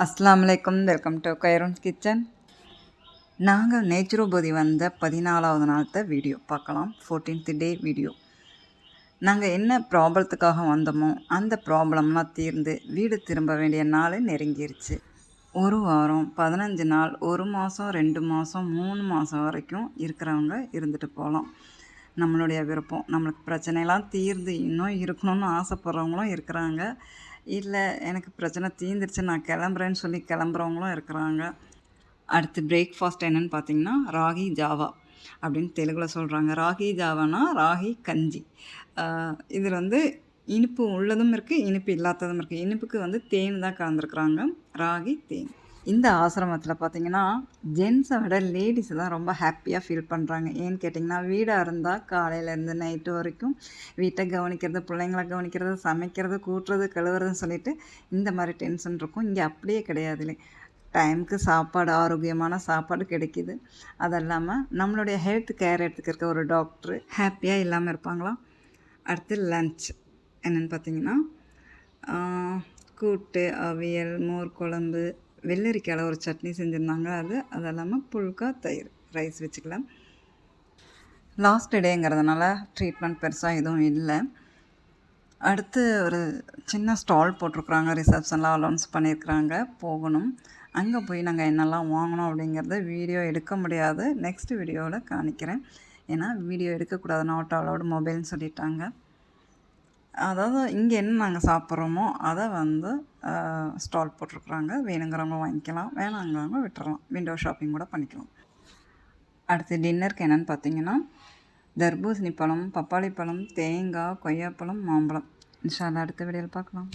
அஸ்ஸலாமு அலைக்கும். Welcome to கைரோன்ஸ் கிச்சன். நாங்கள் நேச்சுரோபதி வந்த 14வது நாள்த்த வீடியோ பார்க்கலாம். 14th day video. நாங்கள் என்ன ப்ராப்ளத்துக்காக வந்தோமோ அந்த ப்ராப்ளம்லாம் தீர்ந்து வீடு திரும்ப வேண்டிய நாள் நெருங்கிருச்சு. ஒரு வாரம், 15 நாள், 1 மாதம், 2 மாதம், 3 மாதம் வரைக்கும் இருக்கிறவங்க இருந்துட்டு போகலாம். நம்மளுடைய விருப்பம். நம்மளுக்கு பிரச்சனைலாம் தீர்ந்து இன்னும் இருக்கணும்னு ஆசைப்பட்றவங்களும் இருக்கிறாங்க. இல்லை எனக்கு பிரச்சனை தீர்ந்துருச்சு நான் கிளம்புறேன்னு சொல்லி கிளம்புறவங்களும் இருக்கிறாங்க. அடுத்து பிரேக்ஃபாஸ்ட் என்னென்னு பார்த்தீங்கன்னா ராகி ஜாவா அப்படின்னு தெலுங்கில் சொல்கிறாங்க. ராகி ஜாவானா ராகி கஞ்சி. இதில் வந்து இனிப்பு உள்ளதும் இருக்குது, இனிப்பு இல்லாததும் இருக்குது. இனிப்புக்கு தேன் தான் கலந்துருக்குறாங்க, ராகி தேன். இந்த ஆசிரமத்தில் பார்த்திங்கன்னா ஜென்ஸை விட லேடிஸ் தான் ரொம்ப ஹாப்பியாக ஃபீல் பண்ணுறாங்க. ஏன்னு கேட்டிங்கன்னா வீடாக இருந்தால் காலையிலேருந்து நைட்டு வரைக்கும் வீட்டை கவனிக்கிறது, பிள்ளைங்களை கவனிக்கிறது, சமைக்கிறது, கூட்டுறது, கழுவுறதுன்னு சொல்லிட்டு இந்த மாதிரி டென்ஷன் இருக்கும். இங்கே அப்படியே கிடையாது. இல்லை, டைமுக்கு சாப்பாடு, ஆரோக்கியமான சாப்பாடு கிடைக்கிது. அது இல்லாமல் நம்மளுடைய ஹெல்த் கேர் எடுத்துக்கிறக்க ஒரு டாக்டரு ஹாப்பியாக இல்லாமல் இருப்பாங்களா. அடுத்து லன்ச் என்னென்னு பார்த்திங்கன்னா கூட்டு, அவியல், மோர் குழம்பு, வெள்ளரிக்காயில் ஒரு சட்னி செஞ்சுருந்தாங்க. அது இல்லாமல் புல்கா, தயிர், ரைஸ் வச்சுக்கலாம். லாஸ்ட் டேங்கிறதுனால ட்ரீட்மெண்ட் பெருசாக எதுவும் இல்லை. அடுத்து ஒரு சின்ன ஸ்டால் போட்டிருக்குறாங்க, ரிசப்ஷன்லாம் அலௌன்ஸ் பண்ணியிருக்கிறாங்க, போகணும். அங்கே போய் நாங்கள் என்னெல்லாம் வாங்கினோம் அப்படிங்கிறத வீடியோ எடுக்க முடியாது, நெக்ஸ்ட் வீடியோவில் காணிக்கிறேன். ஏன்னா வீடியோ எடுக்கக்கூடாது, நாட் அலௌடு மொபைல்னு சொல்லிட்டாங்க. அதாவது இங்கே என்ன நாங்கள் சாப்பிட்றோமோ அதை ஸ்டால் போட்டிருக்குறாங்க. வேணுங்கிறவங்க வாங்கிக்கலாம், வேணாங்கிறவங்க விட்டுறலாம், விண்டோ ஷாப்பிங் கூட பண்ணிக்கலாம். அடுத்து டின்னருக்கு என்னென்னு பார்த்தீங்கன்னா தர்பூசணி பழம், பப்பாளி பழம், தேங்காய், கொய்யாப்பழம், மாம்பழம். இன்ஷா அல்லாஹ் அடுத்த வீடியோவில் பார்க்கலாம்.